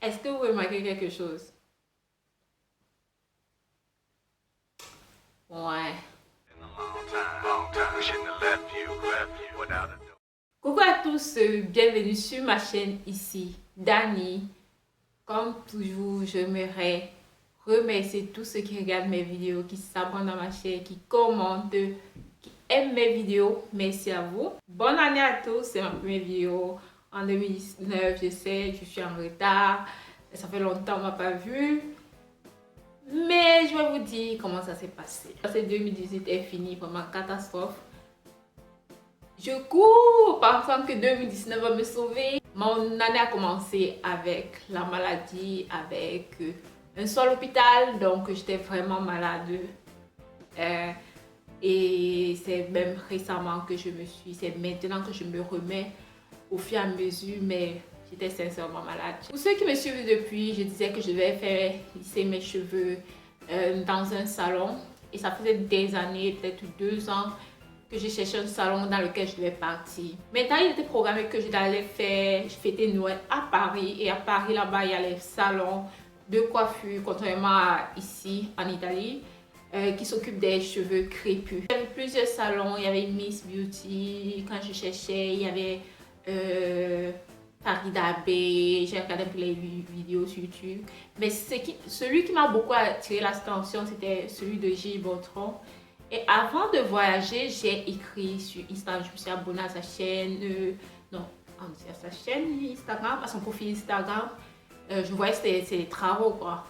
Est-ce que vous remarquez quelque chose? Ouais. Coucou à tous, bienvenue sur ma chaîne ici, Dani. Comme toujours, j'aimerais remercier tous ceux qui regardent mes vidéos, qui s'abonnent à ma chaîne, qui commentent, qui aiment mes vidéos. Merci à vous. Bonne année à tous, c'est ma première vidéo en 2019, je sais, je suis en retard. Ça fait longtemps qu'on m'a pas vu. Mais je vais vous dire comment ça s'est passé. Cette 2018 est fini, vraiment catastrophe. Je cours pensant que 2019 va me sauver. Mon année a commencé avec la maladie, avec un soir à l'hôpital, donc j'étais vraiment malade. Et c'est même récemment que c'est maintenant que je me remets au fur et à mesure, mais j'étais sincèrement malade. Pour ceux qui me suivent depuis, je disais que je devais faire lisser mes cheveux dans un salon. Et ça faisait des années, peut-être 2 ans, que j'ai cherché un salon dans lequel je devais partir. Maintenant, il était programmé que j'allais fêter Noël à Paris. Et à Paris, là-bas, il y a les salons de coiffure, contrairement à ici, en Italie, qui s'occupent des cheveux crépus. Il y avait plusieurs salons. Il y avait Miss Beauty, quand je cherchais, il y avait Farida Bey, j'ai regardé un peu les vidéos sur YouTube. Mais celui qui m'a beaucoup attiré l'attention, c'était celui de Gilles Bottron. Et avant de voyager, j'ai écrit sur Instagram, je me suis abonnée à sa chaîne, à sa chaîne Instagram, à son profil Instagram. Je voyais ses travaux, quoi.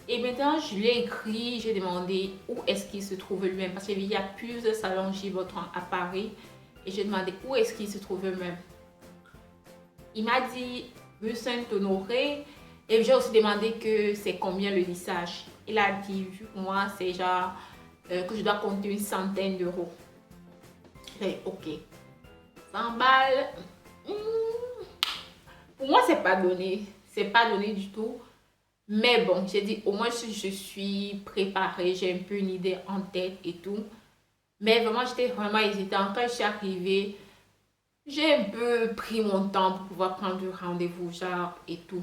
Et maintenant, je lui ai écrit, j'ai demandé où est-ce qu'il se trouve lui-même. Parce qu'il y a plusieurs salons Gilles Bottron à Paris. Et j'ai demandé où est-ce qu'il se trouve lui-même. Il m'a dit rue Saint-Honoré. Et j'ai aussi demandé que c'est combien le lissage. Il a dit, vu que moi, c'est genre que je dois compter une centaine d'euros. J'ai dit, ok. 100 balles. Pour moi, c'est pas donné. C'est pas donné du tout. Mais bon, j'ai dit, au moins, si je suis préparée, j'ai un peu une idée en tête et tout. Mais vraiment, j'étais vraiment hésitante. Quand je suis arrivée, j'ai un peu pris mon temps pour pouvoir prendre du rendez-vous, genre, et tout.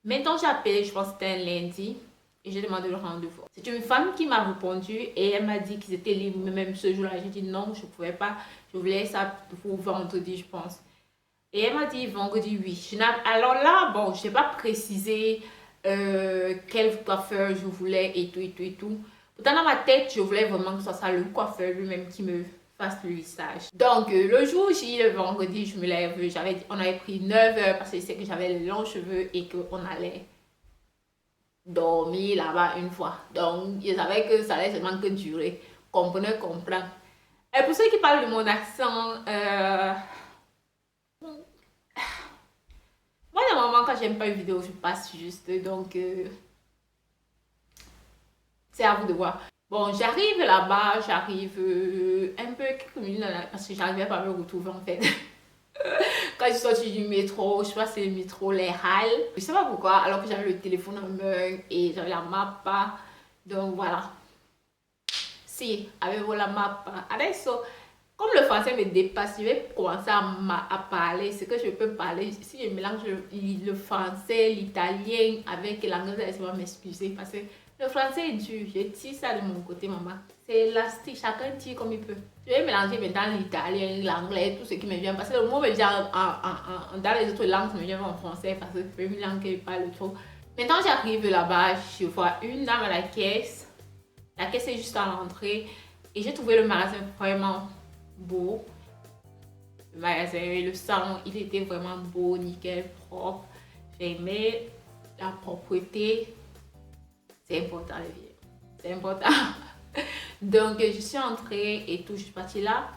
Maintenant, j'ai appelé, je pense que c'était un lundi, et j'ai demandé le rendez-vous. C'est une femme qui m'a répondu, et elle m'a dit qu'ils étaient libres même ce jour-là. J'ai dit non, je ne pouvais pas, je voulais ça pour vendredi, je pense. Et elle m'a dit vendredi, oui. Alors là, bon, je n'ai pas précisé quel coiffeur je voulais et tout, et tout, et tout. Pourtant, dans ma tête, je voulais vraiment que ce soit le coiffeur lui-même qui me fasse le lissage. Donc, le jour J, le vendredi, je me lève, on avait pris 9 heures parce que c'est que j'avais les longs cheveux et qu'on allait dormir là-bas une fois. Donc, je savais que ça allait seulement que durer. Comprenez, comprendre. Et pour ceux qui parlent de mon accent, moi, normalement, quand j'aime pas une vidéo, je passe juste. Donc, c'est à vous de voir. Bon, j'arrive là-bas, j'arrive un peu quelques minutes parce que j'arrivais pas à me retrouver en fait. Quand je suis sortie du métro, je sais pas si c'est le métro, les halles. Je sais pas pourquoi, alors que j'avais le téléphone en main et j'avais la map. Donc voilà. Si, avevo la map. Adesso, comme le français me dépasse, je vais commencer à parler ce que je peux parler. Si je mélange le français, l'italien avec l'anglais, laissez-moi m'excuser parce que le français est dur. Je tire ça de mon côté, maman. C'est élastique, chacun tire comme il peut. Je vais mélanger maintenant l'italien, l'anglais, tout ce qui me vient. Parce que le mot me vient dans les autres langues, me vient en français parce que c'est une langue que je parle trop. Maintenant, j'arrive là-bas, je vois une dame à la caisse. La caisse est juste à l'entrée. Et j'ai trouvé le magasin vraiment beau. Le magasin, le salon, il était vraiment beau, nickel, propre. J'ai aimé la propreté. C'est important, les vieux. C'est important. Donc, je suis entrée et tout, je suis partie là.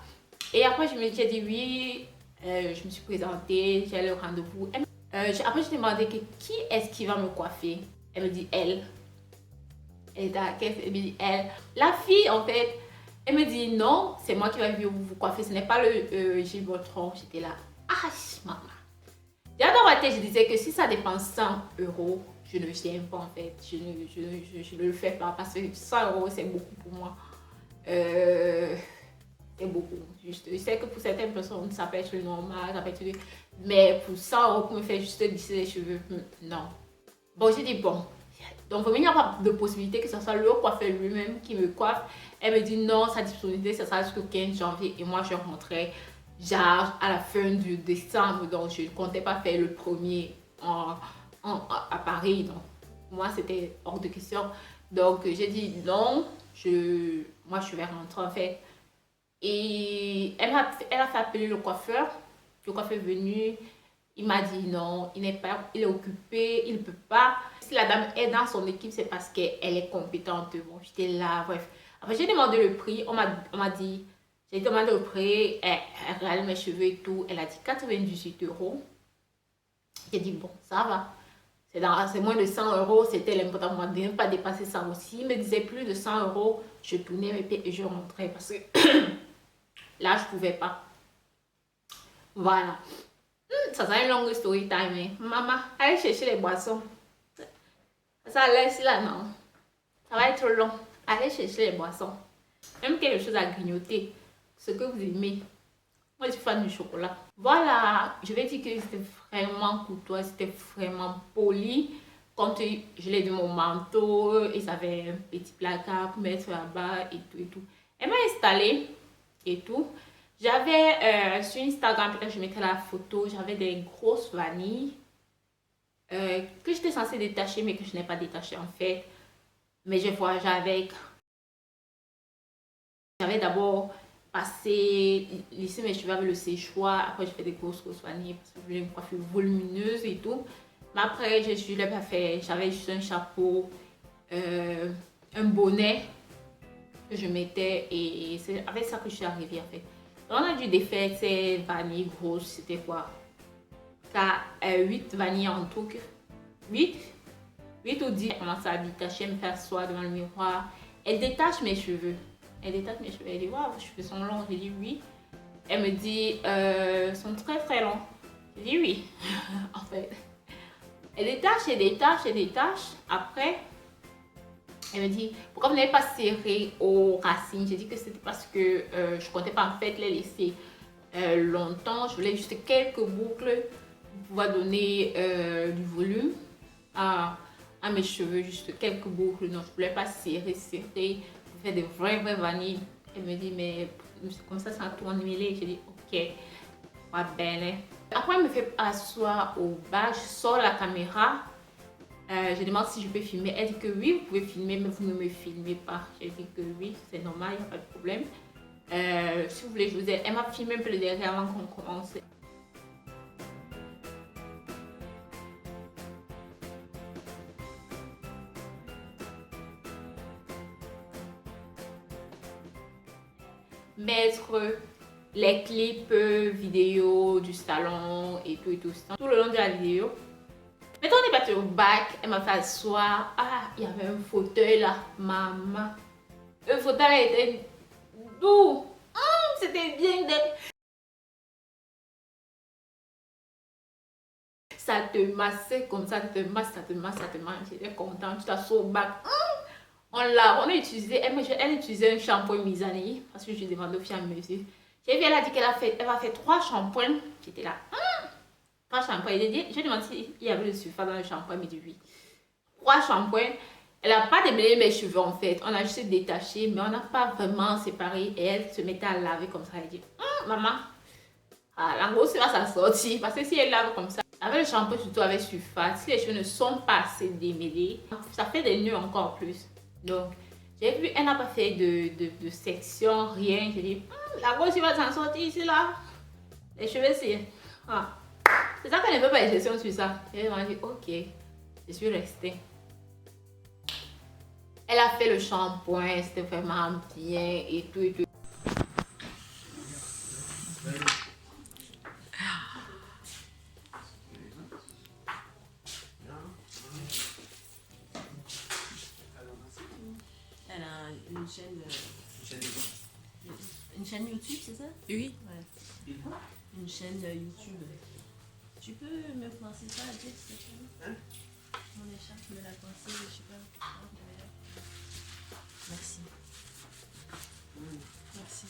Et après, j'ai dit oui. Je me suis présentée, j'ai le rendez-vous. Après, je demandé qui est-ce qui va me coiffer. Elle me dit elle. Elle est à la caisse, elle me dit elle. La fille, en fait, elle me dit non, c'est moi qui vais vous coiffer, ce n'est pas le Gilles Bottron. J'étais là, ah, maman. Déjà dans ma tête, je disais que si ça dépense 100 euros, je ne viens pas en fait. Je ne le fais pas parce que 100 euros, c'est beaucoup pour moi. C'est beaucoup. Je sais que pour certaines personnes, ça peut être normal, ça peut être... Mais pour 100 euros pour me faire juste lisser les cheveux, non. Bon, j'ai dit bon. Donc, vraiment, il n'y a pas de possibilité que ce soit le coiffeur lui-même qui me coiffe. Elle me dit non, sa disponibilité, ça sera jusqu'au 15 janvier. Et moi, je rentrais genre à la fin du décembre. Donc, je ne comptais pas faire le premier à Paris. Donc, moi, c'était hors de question. Donc, j'ai dit non, moi, je vais rentrer en fait. Et elle a fait appeler le coiffeur. Le coiffeur est venu. Il m'a dit non, il est occupé, il ne peut pas. Si la dame est dans son équipe, c'est parce qu'elle est compétente. Bon, j'étais là, bref. Après, j'ai demandé le prix. On m'a dit, j'ai demandé le prix. Elle regarde mes cheveux et tout. Elle a dit 98 euros. J'ai dit, bon, ça va. C'est moins de 100 euros. C'était l'important pour moi de ne pas dépasser ça aussi. Il me disait plus de 100 euros. Je tournais mes pieds et je rentrais parce que là, je ne pouvais pas. Voilà. Ça sera une longue story time. Hein. Maman, allez chercher les boissons. Ça laisse là, non. Ça va être long. Allez chercher les boissons. Même quelque chose à grignoter. Ce que vous aimez. Moi, je suis fan du chocolat. Voilà. Je vais dire que c'était vraiment courtois. C'était vraiment poli. Quand je l'ai de mon manteau, ils avaient un petit placard pour mettre là-bas et tout et tout. Elle m'a installé et tout. J'avais sur Instagram, peut-être je mettrai la photo, j'avais des grosses vanilles que j'étais censée détacher mais que je n'ai pas détaché en fait. Mais j'ai voyagé avec. J'avais d'abord laissé mes cheveux avec le séchoir. Après, j'ai fait des grosses vanilles parce que je voulais une coiffure volumineuse et tout. Mais après, je l'ai pas fait. J'avais juste un chapeau, un bonnet que je mettais et c'est avec ça que je suis arrivée en fait. Donc, on a dû défaire ces vanilles grosses. C'était quoi? 8 vanilles en tout. 8 ou 10. Elle commence à détacher, me faire asseoir devant le miroir. Elle détache mes cheveux. Elle dit, waouh, vos cheveux sont longs. Je dis oui. Elle me dit, ils sont très très longs. Je dis oui. En fait. Elle détache. Après, elle me dit, pourquoi vous n'avez pas serré aux racines? J'ai dit que c'était parce que je comptais pas en fait les laisser longtemps. Je voulais juste quelques boucles pour pouvoir donner du volume à mes cheveux. Juste quelques boucles. Non, je voulais pas serrer pour faire des vraies vanilles. Elle me dit, mais comme ça tout emmêlé. J'ai dit, ok, va bien. Après, elle me fait asseoir au bas. Je sors la caméra. Je demande si je peux filmer. Elle dit que oui, vous pouvez filmer, mais vous ne me filmez pas. J'ai dit que oui, c'est normal, il n'y a pas de problème. Si vous voulez, je vous ai... Elle m'a filmé un peu le derrière avant qu'on commence. Mettre les clips vidéo du salon et tout ça. Tout le long de la vidéo. Maintenant, on est parti au bac. Elle m'a fait asseoir. Ah, il y avait un fauteuil là. Maman. Le fauteuil était doux. C'était bien. Ça te massait comme ça. Ça te masse. J'étais contente. Tu t'assois au bac. On a utilisé. Elle utilisait un shampoing Mizani. Parce que je lui demandais au fur et à mesure. J'ai vu, elle a dit qu'elle va faire 3 shampoings. J'étais là. 3 shampoings. Je demandé s'il y avait le sulfate dans le shampoing. Elle me dit oui. 3 shampoings. Elle n'a pas démêlé mes cheveux en fait. On a juste détaché, mais on n'a pas vraiment séparé. Et elle se mettait à laver comme ça. Elle dit, maman, la grosse va s'en sortir. Parce que si elle lave comme ça, avec le shampoing, surtout avec sulfate, si les cheveux ne sont pas assez démêlés, ça fait des nœuds encore plus. Donc, j'ai vu, elle n'a pas fait de section, rien. J'ai dit, la grosse va s'en sortir ici là. Les cheveux, c'est. C'est ça qu'elle ne veut pas les gestions sur ça. Et elle m'a dit, ok, je suis restée. Elle a fait le shampoing, c'était vraiment bien et tout. Elle a une chaîne. Une chaîne YouTube, c'est ça? Oui. Ouais. Une chaîne YouTube. Tu peux me penser ça, Dick, s'il te plaît? Hein? Mon écharpe, me la penser, je sais pas. Merci. Merci.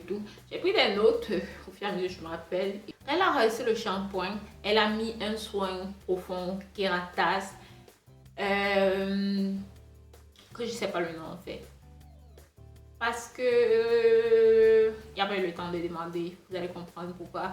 tout. J'ai pris des notes au fur et à mesure je me rappelle. Elle a reçu le shampoing. Elle a mis un soin profond, Keratas. Que je sais pas le nom en fait. Parce que il n'y a pas eu le temps de demander. Vous allez comprendre pourquoi.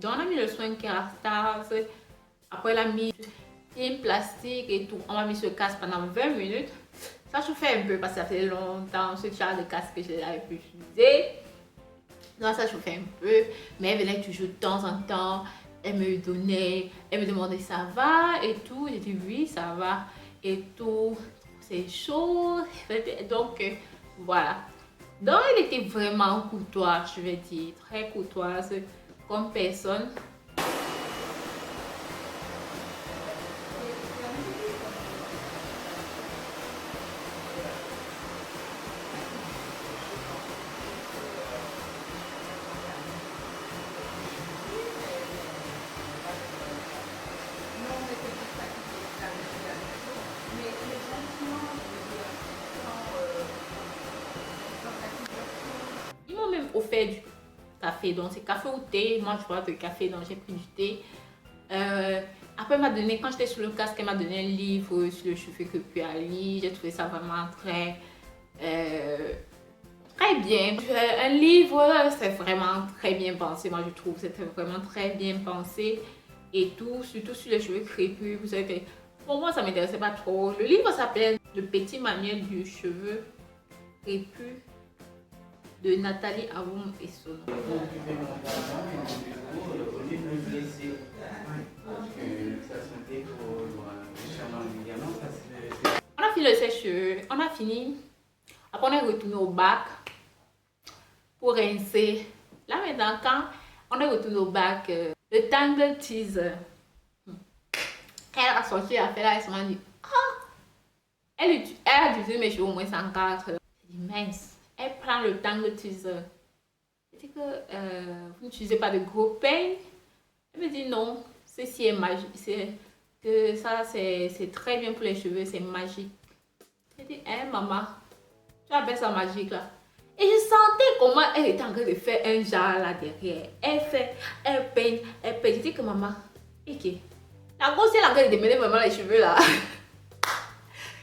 Donc on a mis le soin Kérastase. Après elle a mis film plastique et tout. On a mis ce casque pendant 20 minutes. Ça chauffait un peu parce que ça fait longtemps. Ce genre de casque que je l'avais pu utiliser. Donc ça chauffait un peu. Mais elle venait toujours de temps en temps. Elle me donnait, elle me demandait ça va et tout. J'ai dit oui ça va et tout. C'est chaud. Donc voilà. Donc elle était vraiment courtoise, je vais dire. Très courtoise comme personne. Ils m'ont même offert du café, donc c'est café ou thé. Moi je bois de café, donc j'ai pris du thé. Après elle m'a donné, quand j'étais sur le casque, elle m'a donné un livre sur le cheveu que puis à lire. J'ai trouvé ça vraiment très bien. Un livre, c'est vraiment très bien pensé, moi je trouve. C'était vraiment très bien pensé et tout, surtout sur les cheveux crépus. Vous savez que pour moi ça m'intéressait pas trop. Le livre s'appelle Le petit manuel du cheveu crépus de Nathalie Avoum et Sono. On a fini le sèche-cheveux, on a fini. Après on est retourné au bac pour rincer. Là maintenant quand on est retourné au bac, le Tangle Teaser, elle a sorti la fait là, elle se dit ah, elle a utilisé mes cheveux au moins 104. J'ai dit mince, elle prend le Tangle Teaser. Je dis que vous n'utilisez pas de gros peigne. Elle me dit non, ceci est magique, que ça c'est très bien pour les cheveux, c'est magique. J'ai dit hein maman, tu appelles ça magique là? Et je sentais comment elle était en train de faire un genre là derrière. Elle peigne. Je dis que maman, ok. La grosse elle est en train de démêler vraiment les cheveux là.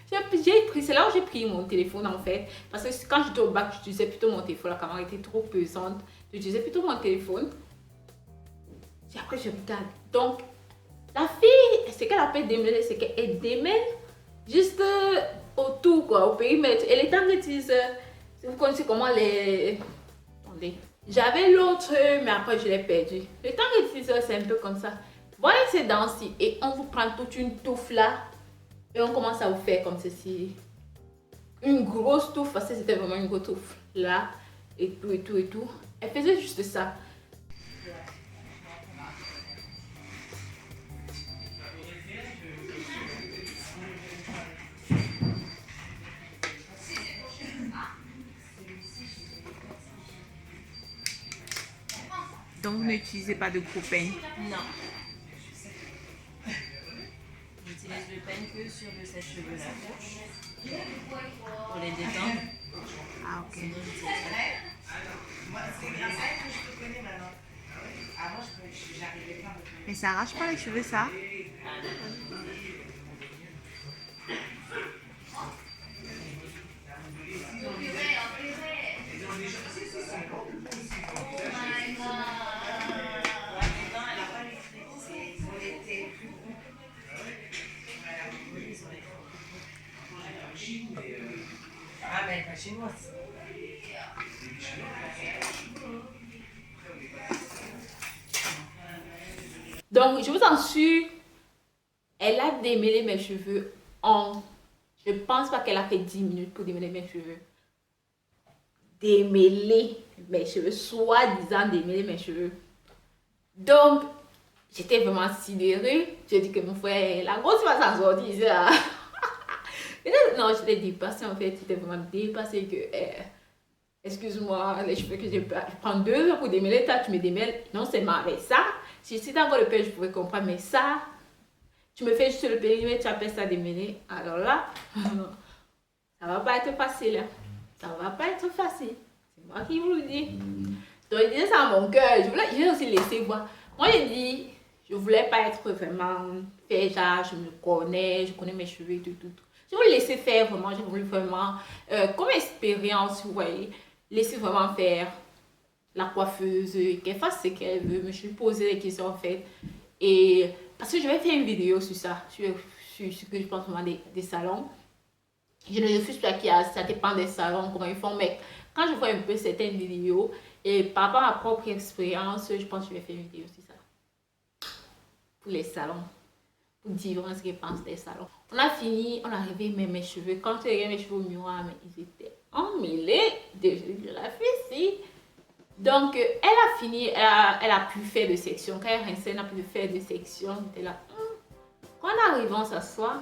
C'est là où j'ai pris mon téléphone en fait. Parce que quand j'étais au bac, j'utilisais plutôt mon téléphone. La caméra était trop pesante. J'utilisais plutôt mon téléphone. Et après je regarde. Donc, la fille, ce qu'elle appelle démêler, c'est qu'elle démêle juste autour quoi, au périmètre. Et les Tangle Teaser, vous connaissez comment les... Attendez. J'avais l'autre, mais après je l'ai perdu. Le Tangle Teaser, c'est un peu comme ça. Voyez ces dents-ci et on vous prend toute une touffe là. Et on commence à vous faire comme ceci. Une grosse touffe, parce que c'était vraiment une grosse touffe. Là, et tout, et tout, et tout. Elle faisait juste ça. Donc vous n'utilisez pas de gros peigne? Non. J'utilise le peigne que sur le sèche-cheveux là. Pour les détendre. Ah ok. Sinon, j'utilise pas. Moi, c'est grâce à elle que je te connais maintenant. Avant, j'arrivais pas. Mais ça arrache pas les cheveux ça? chinois, ça. Donc, je vous en suis. Elle a démêlé mes cheveux en... Je pense pas qu'elle a fait 10 minutes pour démêler mes cheveux. Démêler mes cheveux, soi-disant démêler mes cheveux. Donc, j'étais vraiment sidérée. J'ai dit que mon frère, la grosse va s'en sortir. Non, j'étais dépassée en fait. J'étais vraiment dépassée que... excuse-moi, les cheveux que je prends 2 heures pour démêler, toi tu me démêles non seulement avec ça. Si c'était encore le père, je pourrais comprendre, mais ça, tu me fais juste le périmètre, tu appelles ça démêler. Alors là, ça va pas être facile. Hein. Ça va pas être facile. C'est moi qui vous le dis. Donc, je disais ça à mon cœur. J'ai aussi laissé voir. Moi, j'ai dit, je voulais pas être vraiment fait genre, je me connais, je connais mes cheveux et tout. Je voulais laisser faire vraiment, j'ai voulu vraiment, comme expérience, vous voyez, laisser vraiment faire la coiffeuse, qu'elle fasse ce qu'elle veut. Je me posé des questions en fait. Et parce que je vais faire une vidéo sur ça, sur ce que je pense vraiment des salons. Je ne refuse pas qu'il y a, ça dépend des salons, comment ils font, mais quand je vois un peu certaines vidéos, et par rapport à ma propre expérience, je pense que je vais faire une vidéo sur ça. Pour les salons. Pour dire ce qu'ils pensent des salons. On a fini, on a arrivé, mais mes cheveux, quand tu regardes mes cheveux au miroir, mais ils étaient emmêlés de la fessée. Donc, elle a fini, elle a pu faire de section. Quand elle rinçait, elle a pu faire de section. J'étais là. Quand on arrive, on s'assoit.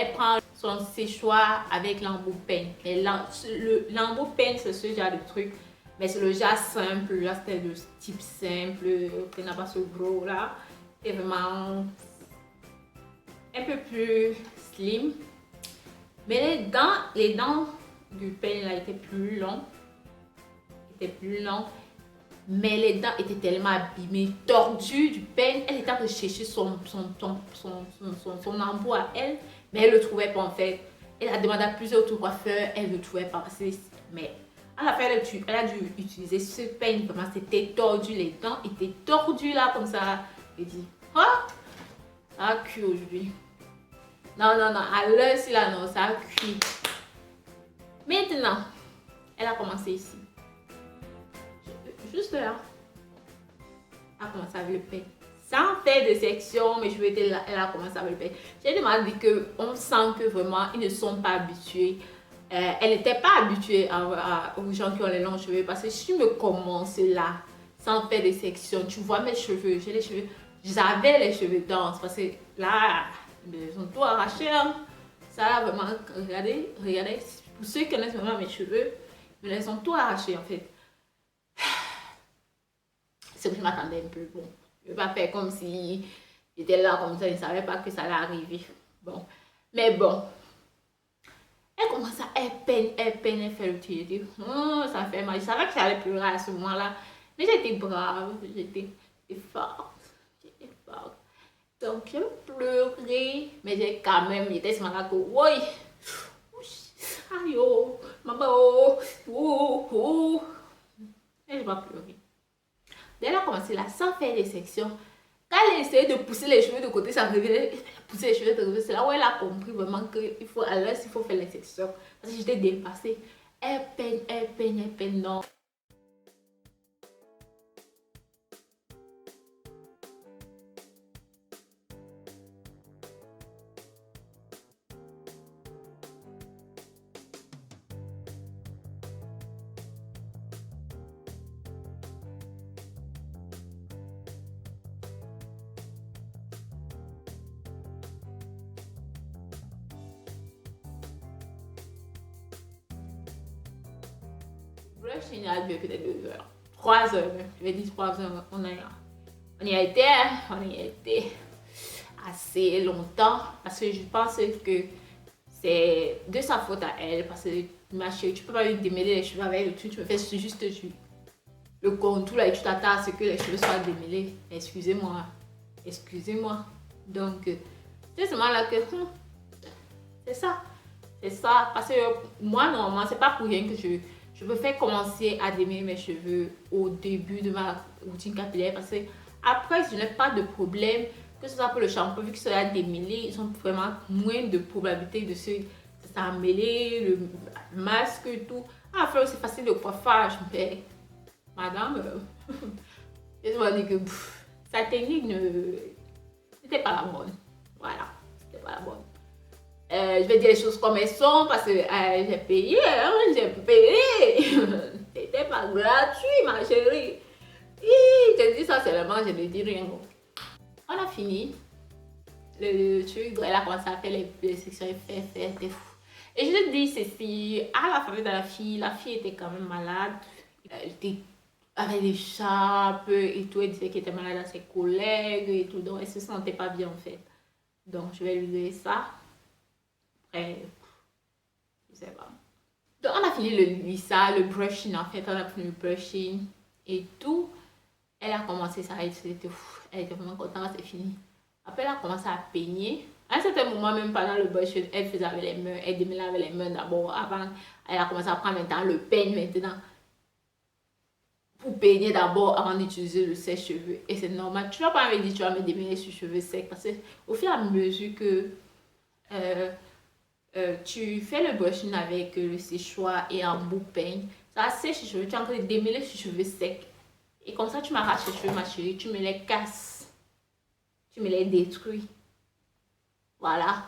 Elle prend son séchoir avec l'embout peigne. L'embout peigne, c'est ce genre de truc. Mais c'est le genre simple, là c'était de type simple, qui n'a pas ce gros là. C'est vraiment un peu plus slim. Mais les dents du peigne là étaient plus longues. Mais les dents étaient tellement abîmées, tordues du peigne. Elle était en train de chercher son embout à elle. Mais elle ne le trouvait pas en fait. Elle a demandé à plusieurs autres coiffeurs, elle ne le trouvait pas. Mais à la fin, elle a dû utiliser ce peigne. Vraiment, c'était tordu. Les dents étaient tordues là, comme ça. Elle dit, ah, ça a cuit aujourd'hui. Non, à l'heure ci là, non, ça a cuit. Maintenant, elle a commencé ici. Juste là. Elle a commencé avec le peigne. Sans faire de section, mes cheveux étaient là, elle a commencé avec le peigne. J'ai demandé qu'on sent que vraiment, ils ne sont pas habitués. Elle n'était pas habituée aux gens qui ont les longs cheveux. Parce que si je me commence là, sans faire de section, tu vois mes cheveux, j'ai les cheveux, j'avais les cheveux denses. Parce que là, ils ont tout arraché. Hein. Ça là, vraiment, regardez. Pour ceux qui connaissent vraiment mes cheveux, ils les ont tout arrachés en fait. C'est que je m'attendais un peu. Bon, je ne vais pas faire comme si j'étais là comme ça, je ne savais pas que ça allait arriver. Bon, mais bon. Elle commence à elle peine, elle fait le tir. Ça fait mal. Je savais que ça allait pleurer à ce moment-là. Mais j'étais brave, j'étais forte. Donc, j'ai pleuré, mais j'ai quand même, j'étais sur ma go, oui. Aïe, oh, maman, oh. Et je vais pleurer. Dès qu'elle a commencé là, sans faire des sections, quand elle essayait de pousser les cheveux de côté, ça revenait, pousser les cheveux de côté. C'est là où elle a compris vraiment qu'il faut, à l'heure, il faut faire les sections. Parce que j'étais dépassée. Elle peine, non. Le chien a duré peut-être 2 heures. 3 heures même. Je vais dire 3 heures. On y a été assez longtemps. Parce que je pense que c'est de sa faute à elle. Parce que ma chérie, tu peux pas lui démêler les cheveux avec le truc. Tu me fais juste le contour là et tu t'attends à ce que les cheveux soient démêlés. Excusez-moi. Donc, c'est seulement là que c'est ça. C'est ça, parce que moi, normalement, c'est pas pour rien que je préfère commencer à démêler mes cheveux au début de ma routine capillaire, parce que après, je n'ai pas de problème, que ce soit pour le shampoing, vu que cela démêlé, ils ont vraiment moins de probabilité de se mêler, le masque et tout. Après, c'est facile de coiffage, mais madame, je dois dire que sa technique n'était pas la bonne. Voilà, c'était pas la bonne. Je vais dire les choses comme elles sont parce que j'ai payé, hein, j'ai payé. C'était pas gratuit, ma chérie. Je te dis ça seulement, je ne dis rien. On a fini. Le truc, elle a commencé à faire les sections effets, c'était fou. Et je te dis ceci, à la famille de la fille était quand même malade. Elle était avec des charpes et tout, elle disait qu'elle était malade à ses collègues et tout, donc elle se sentait pas bien en fait. Donc je vais lui donner ça. Après, je sais pas. Donc on a fini le lissage, le brushing en fait, on a fini le brushing et tout. Elle a commencé ça, elle était vraiment contente, c'est fini. Après elle a commencé à peigner. À un certain moment, même pendant le brushing, elle faisait avec les mains, elle démêlait avec les mains d'abord. Avant, elle a commencé à prendre maintenant le peigne maintenant. Pour peigner d'abord avant d'utiliser le sèche-cheveux. Et c'est normal. Tu vas pas me dire tu vas me démêler sur cheveux secs parce que au fur et à mesure que tu fais le brushing avec le séchoir et un bout peigne, ça sèche les cheveux. Tu es en train de démêler sur cheveux secs. Et comme ça, tu m'arraches les cheveux, ma chérie. Tu me les casses. Tu me les détruis. Voilà.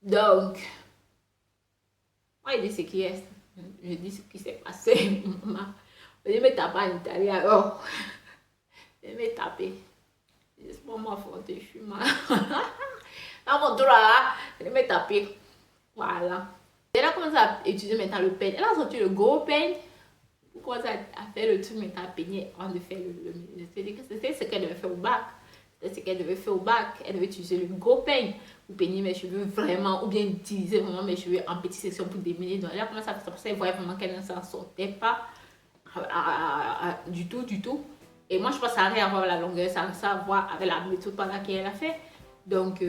Donc, moi, je dis ce qui est. Je dis ce qui s'est passé. Je me tape en italien alors. Je me taper. C'est pas ma faute, je suis mal. Dans mon droit, je me taper. Voilà. Elle a commencé à utiliser maintenant le peigne. Elle a sorti le gros peigne. Pour commencer à faire le truc maintenant à peigner avant de faire le c'était ce qu'elle devait faire au bac. C'était ce qu'elle devait faire au bac. Elle devait utiliser le gros peigne pour peigner mes cheveux vraiment, ou bien utiliser vraiment mes cheveux en petites sections pour démêler. Donc elle a commencé à faire ça parce qu'elle voyait vraiment qu'elle ne s'en sortait pas. Du tout. Et moi, je pense que ça n'a rien à voir avec la longueur, ça a à voir avec la méthode par laquelle elle a fait. Donc,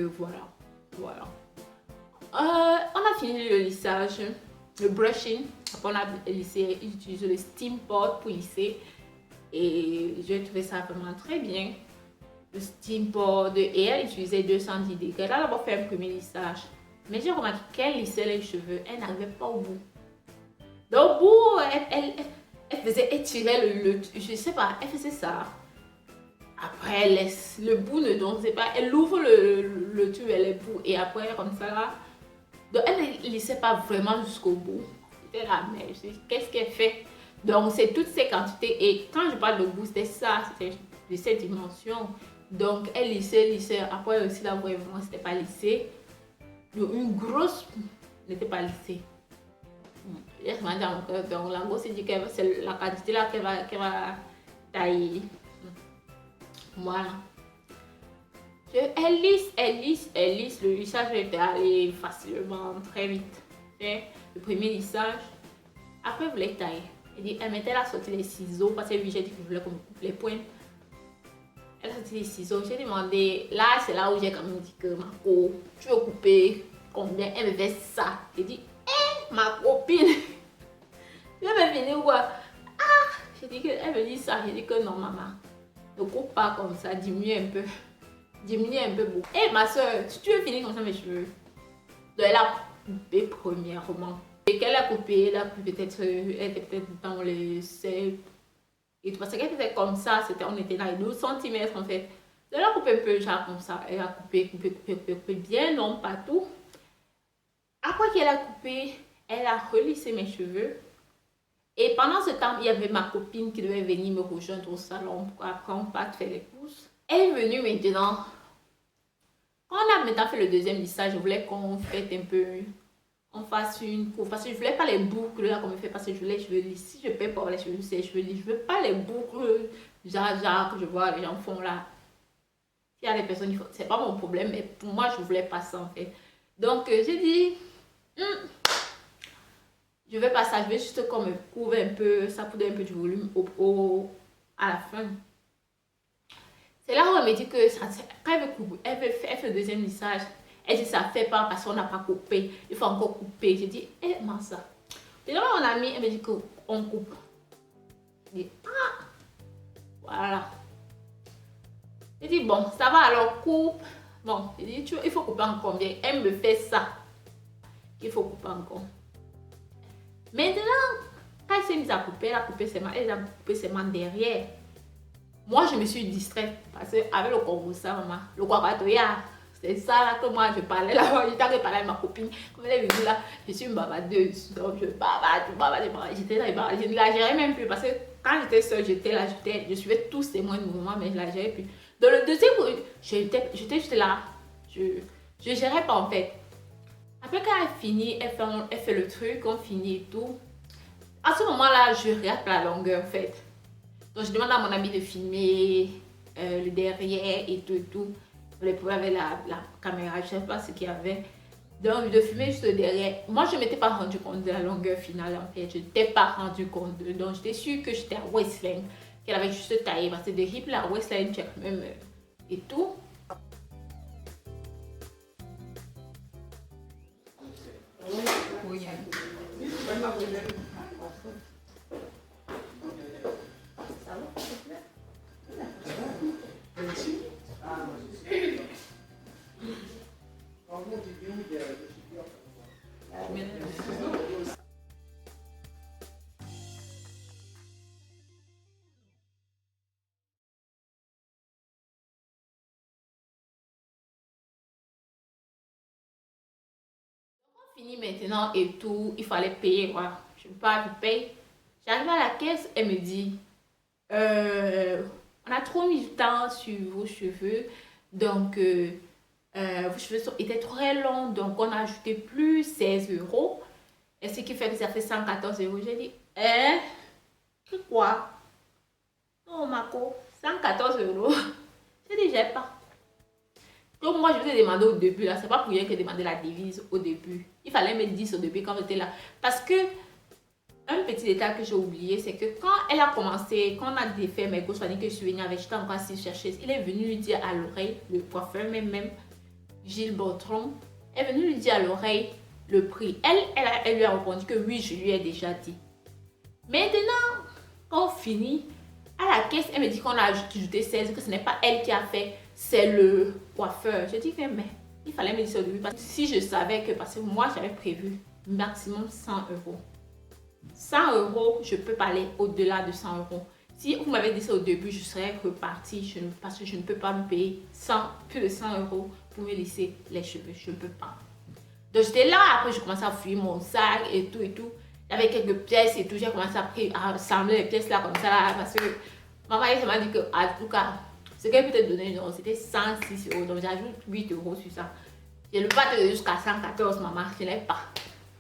voilà. On a fini le lissage, le brushing. Après, on a lissé, utilisé le steam pot pour lisser. Et j'ai trouvé ça vraiment très bien. Le steam pot, et elle utilisait 210 degrés. Elle a d'abord fait un premier lissage. Mais j'ai remarqué qu'elle lissait les cheveux, elle n'arrivait pas au bout. Donc, au bout, elle faisait étirer je sais pas, elle faisait ça. Après, elle laisse le bout, ne dansait pas. Elle ouvre le tube et les bouts. Et après, comme ça là. Donc, elle ne laissait pas vraiment jusqu'au bout. C'était la merde. Qu'est-ce qu'elle fait? Donc, c'est toutes ces quantités. Et quand je parle de bout, c'était ça. C'était de cette dimension. Donc, elle lissait. Après aussi, là, vraiment, c'était pas lissé. Donc, une grosse n'était pas lissée. Laisse-moi dire mon cœur. Donc, la grosse, dit que c'est la quantité là qu'elle va tailler. Voilà. Elle lisse. Le lissage était allé facilement, très vite. Le premier lissage. Après, elle voulait tailler. Elle mettait la sortie des ciseaux parce que j'ai dit que je voulais qu'on me coupe les pointes. Elle a sorti les ciseaux. J'ai demandé, là, c'est là où j'ai quand même dit que ma co, tu veux couper combien? Elle me fait ça. J'ai dit, ma copine. Elle me venait ou quoi? J'ai dit que, elle me dit ça. J'ai dit que non, maman. Ne coupe pas comme ça, diminue un peu. Diminue un peu beaucoup. Et ma soeur, si tu veux finir comme ça mes cheveux, donc elle a coupé premièrement. Et qu'elle a coupé, elle a coupé peut-être, elle était peut-être dans les 7. Et tout, parce qu'elle faisait comme ça, on était dans les 12 cm en fait. Elle a coupé un peu, genre comme ça. Elle a coupé bien long, pas tout. Après qu'elle a coupé, elle a relissé mes cheveux. Et pendant ce temps, il y avait ma copine qui devait venir me rejoindre au salon pour après on parte faire les courses. Elle est venue maintenant. Quand on a maintenant fait le deuxième lissage, je voulais qu'on fasse un peu, on fasse une course. Parce que je voulais pas les boucles là qu'on me fait parce que je voulais les cheveux lisses. Si je paie pour les cheveux lisses, je veux pas les boucles genre que je vois les gens font là. Il y a des personnes qui font, c'est pas mon problème, mais pour moi je voulais pas ça en fait. Donc j'ai dit, je vais pas ça, je vais juste qu'on me couvre un peu, ça pour donner un peu du volume à la fin. C'est là où elle me dit que ça, quand elle fait le deuxième lissage, Elle dit, ça fait pas parce qu'on n'a pas coupé. Il faut encore couper. J'ai dit, eh, comment ça? Et là, mon amie, elle me dit qu'on coupe. Je dis, ah, voilà. J'ai dit, bon, ça va alors, coupe. Bon, j'ai dit, il faut couper en combien? Elle me fait ça. Il faut couper encore. Maintenant, quand elle s'est mise à couper, elle a coupé ses mains derrière. Moi, je me suis distraite parce qu'avec le Congosa, maman, le Kwakatoya, c'est ça là que moi je parlais là. J'étais en train de parler avec ma copine. Comme elle est venue là, je suis une bavardeuse. Donc je bavade. J'étais là, je ne la gérais même plus parce que quand j'étais seule, j'étais là, je suivais tous ces moindres mouvements, mais je ne la gérais plus. Dans le deuxième, j'étais juste là. Je ne gérais pas en fait. Après, quand elle finit, elle fait le truc, on finit et tout. À ce moment-là, je regarde la longueur en fait. Donc, je demande à mon ami de filmer le derrière et tout et tout. Les problèmes avec la caméra, je ne sais pas ce qu'il y avait. Donc, de filmer juste le derrière. Moi, je ne m'étais pas rendu compte de la longueur finale en fait. Je n'étais pas rendu compte. Donc, j'étais sûre que j'étais à waistline, qu'elle avait juste taillé. Parce que des hips, la waistline, check même et tout. Oui. Fini maintenant et tout, il fallait payer quoi. Je paye. J'arrive à la caisse, elle me dit on a trop mis du temps sur vos cheveux, donc vos cheveux étaient très longs, donc on a ajouté plus 16 euros. Et ce qui fait que ça fait 114 euros. J'ai dit, c'est quoi? Non, Marco, 114 euros. J'ai dit, j'ai pas. Donc moi, je vous ai demandé au début, là, c'est pas pour rien que j'ai demandé la devise au début. Il fallait me dire au début quand j'étais là. Parce que, un petit détail que j'ai oublié, c'est que quand elle a commencé, quand on a défait mes grosses familles que je suis venue avec, j'étais encore assise chercher, il est venu lui dire à l'oreille, le coiffeur même, Gilles Bertrand, est venu lui dire à l'oreille le prix. Elle lui a répondu que oui, je lui ai déjà dit. Maintenant, quand on finit, à la caisse, elle me dit qu'on a ajouté 16, que ce n'est pas elle qui a fait, c'est le coiffeur. Je dis que mais il fallait me dire ça au début. Parce que si je savais que, parce que moi j'avais prévu maximum 100 euros. 100 euros, je peux pas aller au-delà de 100 euros. Si vous m'avez dit ça au début, je serais repartie parce que je ne peux pas me payer plus de 100 euros pour me lisser les cheveux. Je ne peux pas. Donc j'étais là, après je commençais à fouiller mon sac et tout et tout. J'avais quelques pièces et tout, j'ai commencé à assembler les pièces là comme ça là, parce que maman elle m'a dit que en tout cas, ce qu'elle peut te donner, c'était 106 euros, donc j'ajoute 8 euros sur ça. Je ne peux pas te donner jusqu'à 114 maman, je n'ai pas.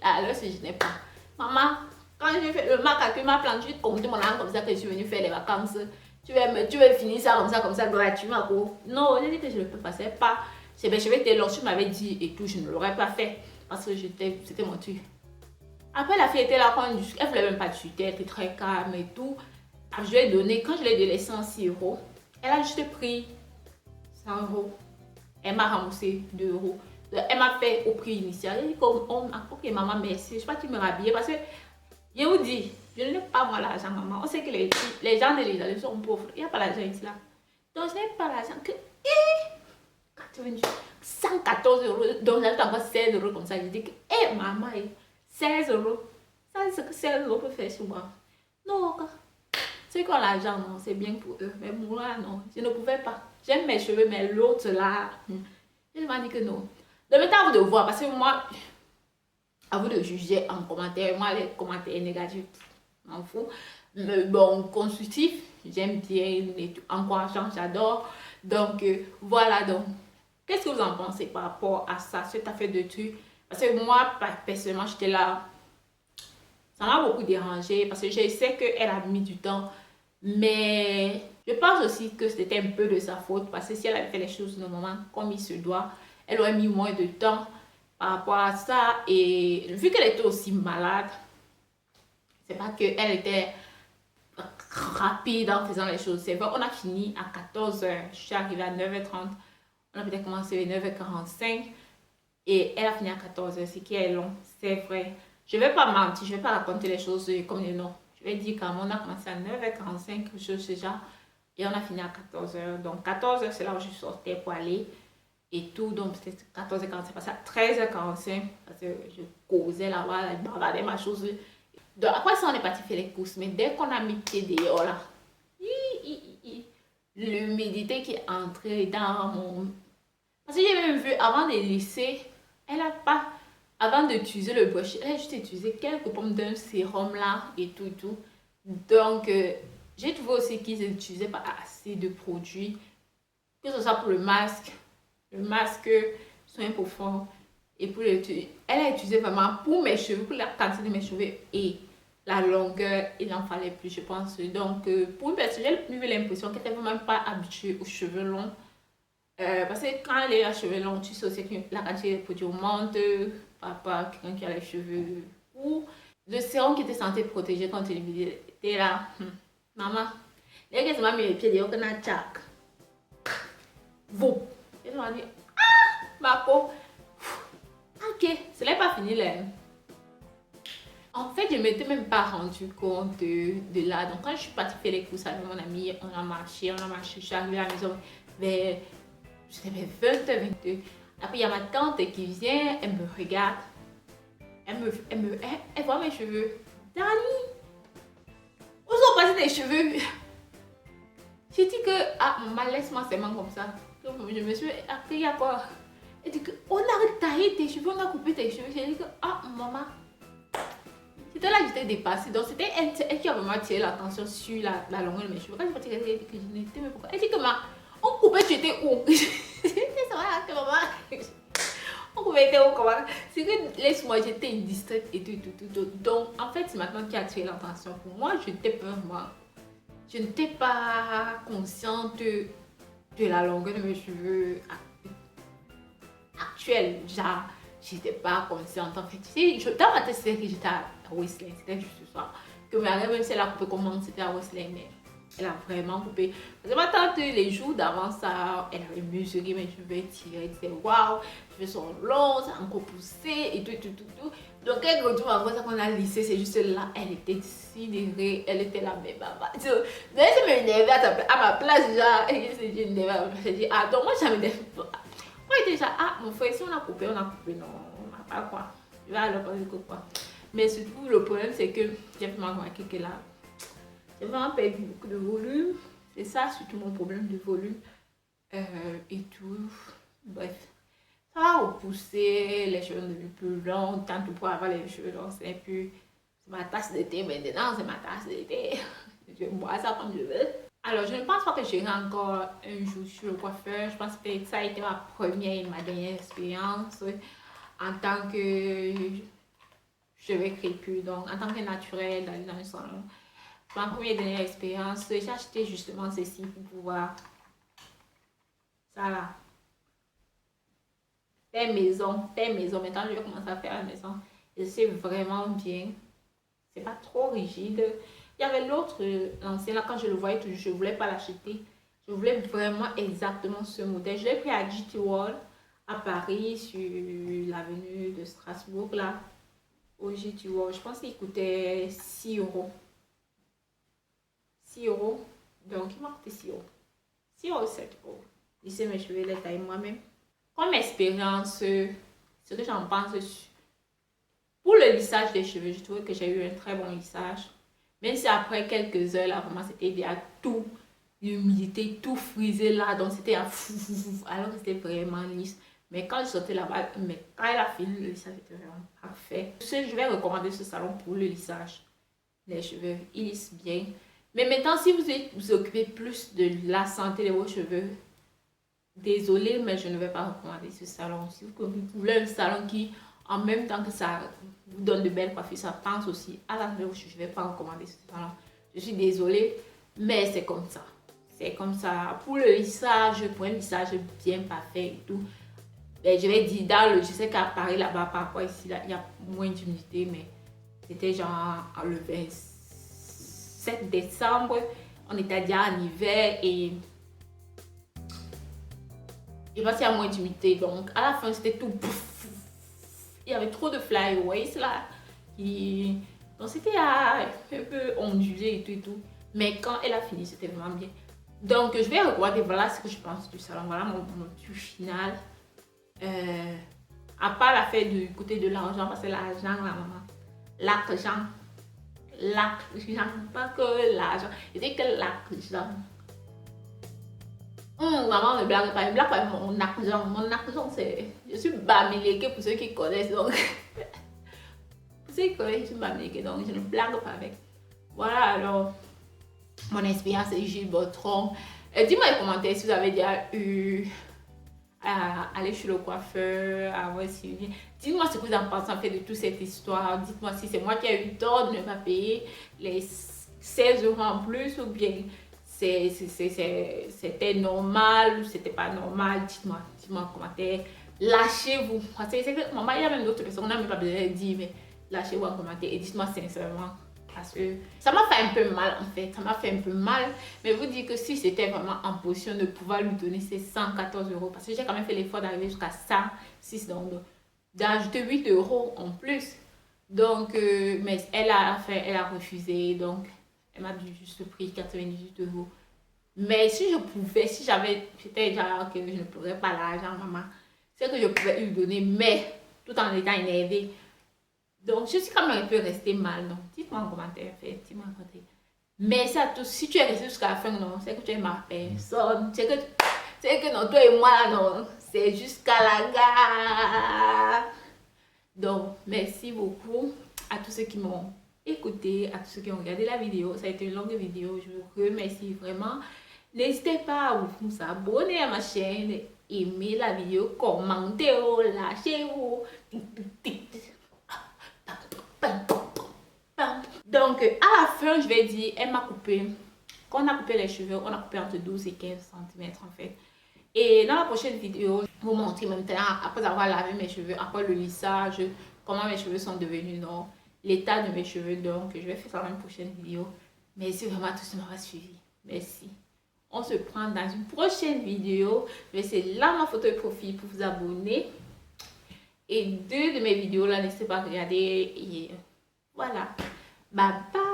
Là, je n'ai pas. Maman, quand j'ai fait le marque à ma plante, je vais compter mon argent comme ça que je suis venue faire les vacances. Tu veux finir ça comme ça gratuitement. Non, j'ai dit que je ne peux pas, c'est pas. Je vais te lancer, tu m'avais dit et tout, je ne l'aurais pas fait parce que c'était mon truc. Après, la fille était là, elle ne voulait même pas discuter, elle était très calme et tout. Alors, je lui ai donné, quand je lui ai donné 106 euros, elle a juste pris 100 euros. Elle m'a remboursé 2 euros. Elle m'a fait au prix initial. Elle dit ok maman, merci. Je ne sais pas si tu me rhabiller parce que je vous dis, je n'ai pas moi l'argent maman. On sait que les gens de l'île sont pauvres. Il n'y a pas l'argent ici là. Donc je n'ai pas l'argent que 114 euros. Donc j'ajoute encore 16 euros comme ça. Je dis que maman, 16 euros. Ça c'est ce que 16 euros peut faire sur moi. Non, ceux qui ont l'argent, non, c'est bien pour eux. Mais moi, non, je ne pouvais pas. J'aime mes cheveux, mais l'autre là, je m'a dit que non. Donc maintenant, à vous de voir, parce que moi, à vous de juger en commentaire. Moi, les commentaires négatifs, je m'en fous. Mais bon, constructif, j'aime bien, encourageant, j'adore. Donc, voilà, donc, qu'est-ce que vous en pensez par rapport à ça, cette affaire de truc? Parce que moi, personnellement, j'étais là. Ça m'a beaucoup dérangé parce que je sais qu'elle a mis du temps. Mais je pense aussi que c'était un peu de sa faute parce que si elle avait fait les choses normalement comme il se doit, elle aurait mis moins de temps par rapport à ça. Et vu qu'elle était aussi malade, c'est pas qu'elle était rapide en faisant les choses. C'est vrai, on a fini à 14h. Je suis arrivée à 9h30. On a peut-être commencé à 9h45. Et elle a fini à 14h, ce qui est long, c'est vrai. Je ne vais pas mentir, je ne vais pas raconter les choses comme les noms. Je vais dire qu'on a commencé à 9h45, quelque chose déjà. Et on a fini à 14h. Donc 14h, c'est là où je sortais pour aller. Et tout, donc c'était 14h45, passé à 13h45, parce que je causais là-bas, je bavardais ma chose. Donc après ça, on est parti faire les courses. Mais dès qu'on a mis pied dehors là, l'humidité qui est entrée dans mon... Parce que j'ai même vu, avant de laisser, elle a pas... Avant d'utiliser le brush, elle a juste utilisé quelques pommes d'un sérum là et tout et tout. Donc, j'ai trouvé aussi qu'ils n'utilisaient pas assez de produits. Que ce soit pour le masque soin profond. Et pour elle a utilisé vraiment pour mes cheveux, pour la quantité de mes cheveux et la longueur, il n'en fallait plus, je pense. Donc, pour une personne, j'ai eu l'impression qu'elle n'était vraiment pas habituée aux cheveux longs. Parce que quand elle est à cheveux longs, tu sais aussi que la quantité de produits augmente par rapport à quelqu'un qui a les cheveux courts. Le sérum qui était censé protéger contre l'humidité était là. Maman, dès qu'elle m'a mis les pieds dehors, qu'on a tchac. Vous. Elle m'a dit, ah, ma peau. Ok, ce n'est pas fini là. En fait, je ne m'étais même pas rendu compte de là. Donc, quand je suis partie faire les courses avec mon amie, on a marché, je suis arrivée à la maison vers 20h22. Après, il y a ma tante qui vient, elle me regarde. Elle voit mes cheveux. Dani, où sont passés tes cheveux? J'ai dit que, ah, maman, laisse-moi seulement comme ça. Je me suis après, il y a quoi? Elle dit que, on a taillé tes cheveux, on a coupé tes cheveux. J'ai dit que, ah, maman. C'était là que j'étais dépassée. Donc, c'était elle qui a vraiment attiré l'attention sur la longueur de mes cheveux. Quand je suis elle dit que je n'étais même pas. Elle dit que, maman, on coupait, tu étais où? C'est ça, que maman. On coupait, était où, comment? C'est que, laisse-moi, j'étais distraite et tout. Donc, en fait, c'est maintenant qui a attiré l'attention. Pour moi, je n'étais pas consciente de la longueur de mes cheveux actuelle. Genre, j'étais pas consciente en fait. Dans ma tête, c'était que j'étais à Whistler, c'était juste ça. Que même si elle a coupé comment c'était à Whistler, mais elle a vraiment coupé. Parce que ma tante, les jours d'avant ça, elle avait mesuré mes cheveux, tiré, elle disait waouh, mes cheveux sont longs, ça a encore poussé et tout. Donc, elle retrouve après ça qu'on a lissé, c'est juste là, elle était sidérée, elle était là, mais baba. Donc, elle s'est énervée à ma place, genre, elle s'est dit, j'ai dit, ah, donc moi, j'avais des. Moi, déjà, ah, mon frère, si on a coupé, non, on n'a pas quoi. Je vais alors parler de quoi. Mais surtout, le problème, c'est que j'ai vraiment remarqué que là, j'ai vraiment perdu beaucoup de volume. C'est ça, surtout mon problème de volume. Et tout. Bref. Ça va repousser, les cheveux deviennent plus longs. Tant pour avoir les cheveux longs, c'est plus. C'est ma tasse d'été maintenant, c'est ma tasse d'été. Je bois ça comme je veux. Alors, je ne pense pas que j'irai encore un jour sur le coiffeur. Je pense que ça a été ma première et ma dernière expérience en tant que cheveux crépus, donc en tant que naturel d'aller dans le salon. Ma première et dernière expérience, j'ai acheté justement ceci pour pouvoir ça là. Faire maison. Maintenant, je vais commencer à faire à la maison. Et c'est vraiment bien. C'est pas trop rigide. Il y avait l'autre, l'ancien là, quand je le voyais toujours, je ne voulais pas l'acheter. Je voulais vraiment exactement ce modèle. Je l'ai pris à GT World à Paris, sur l'avenue de Strasbourg, là, au GT World. Je pense qu'il coûtait 6 euros. 6 euros. Donc, il m'a coûté 6 euros. 6 euros, 7 euros. Lisser mes cheveux, les tailler moi-même. Comme expérience, ce que j'en pense, pour le lissage des cheveux, je trouvais que j'ai eu un très bon lissage. Même si après quelques heures, là, vraiment, c'était déjà tout, l'humidité, tout frisé là, donc c'était à fou, alors que c'était vraiment lisse. Mais quand je sortais là-bas, mais quand elle a fini, le lissage était vraiment parfait. Je vais recommander ce salon pour le lissage des cheveux. Il lisse bien. Mais maintenant, si vous vous occupez plus de la santé de vos cheveux, désolé, mais je ne vais pas recommander ce salon. Si vous voulez un salon qui, en même temps que ça vous donne de belles coiffures, ça pense aussi à la cheveux, je ne vais pas recommander ce salon. Je suis désolée, mais c'est comme ça. C'est comme ça. Pour le lissage, pour un lissage bien parfait et tout, ben, je vais dire, je sais qu'à Paris, là-bas, par rapport ici, là, il y a moins d'humidité, mais c'était genre le 27 décembre, on était déjà en hiver et je pense qu'il y a moins d'humidité. Donc, à la fin, c'était tout pouf, il y avait trop de flyaways là. Donc c'était un peu ondulé et tout. Mais quand elle a fini, c'était vraiment bien. Donc je vais regarder, voilà ce que je pense du salon. Voilà mon tour final. À part la fête du côté de l'argent, parce que l'argent, la maman. L'argent, pas que l'argent. C'était que l'argent. Maman ne blague pas, mon argent. Mon argent, c'est. Je suis bamileke pour ceux qui connaissent. Donc, pour ceux qui connaissent, je suis bamileke. Donc, je ne blague pas avec. Voilà alors mon expérience de Gilles Bottron. Dis-moi dans les commentaires si vous avez déjà eu à aller chez le coiffeur, à avoir suivi. Dites-moi ce que vous en pensez en fait de toute cette histoire. Dites-moi si c'est moi qui ai eu tort de ne pas payer les 16 € en plus ou bien c'était normal ou c'était pas normal. Dites-moi en commentaire. Lâchez-vous. C'est que maman, il y a même d'autres personnes, on n'a même pas besoin de dire, mais lâchez-vous en commentaire et dites-moi sincèrement. Parce que ça m'a fait un peu mal en fait, ça m'a fait un peu mal. Mais vous dites que si c'était vraiment en position de pouvoir lui donner ces 114 €, parce que j'ai quand même fait l'effort d'arriver jusqu'à 106, donc d'ajouter 8 € en plus. Donc, mais elle a refusé, donc elle m'a dit juste le prix 98 €. Mais si je pouvais, si j'avais, peut-être genre que je ne pourrais pas l'argent, maman, c'est que je pouvais lui donner, mais tout en étant énervée. Donc, je suis quand même un peu restée mal. Donc, dites-moi en commentaire, dites-moi en commentaire. Mais ça, si tu es resté jusqu'à la fin, non, c'est que tu es ma personne. C'est que non, toi et moi, non, c'est jusqu'à la gare. Donc, merci beaucoup à tous ceux qui m'ont écouté, à tous ceux qui ont regardé la vidéo. Ça a été une longue vidéo, je vous remercie vraiment. N'hésitez pas à vous abonner à ma chaîne, aimer la vidéo, commenter, lâchez-vous. Donc à la fin je vais dire, elle m'a coupé, quand on a coupé les cheveux, on a coupé entre 12 et 15 cm en fait. Et dans la prochaine vidéo, je vais vous montrer maintenant, après avoir lavé mes cheveux, après le lissage, comment mes cheveux sont devenus, donc l'état de mes cheveux. Donc je vais faire ça dans une prochaine vidéo. Merci vraiment à tous ceux qui m'ont suivi. Merci. On se prend dans une prochaine vidéo. Je vais laisser là ma photo de profil pour vous abonner. Et deux de mes vidéos là, n'hésitez pas à regarder. Et voilà. Bye bye.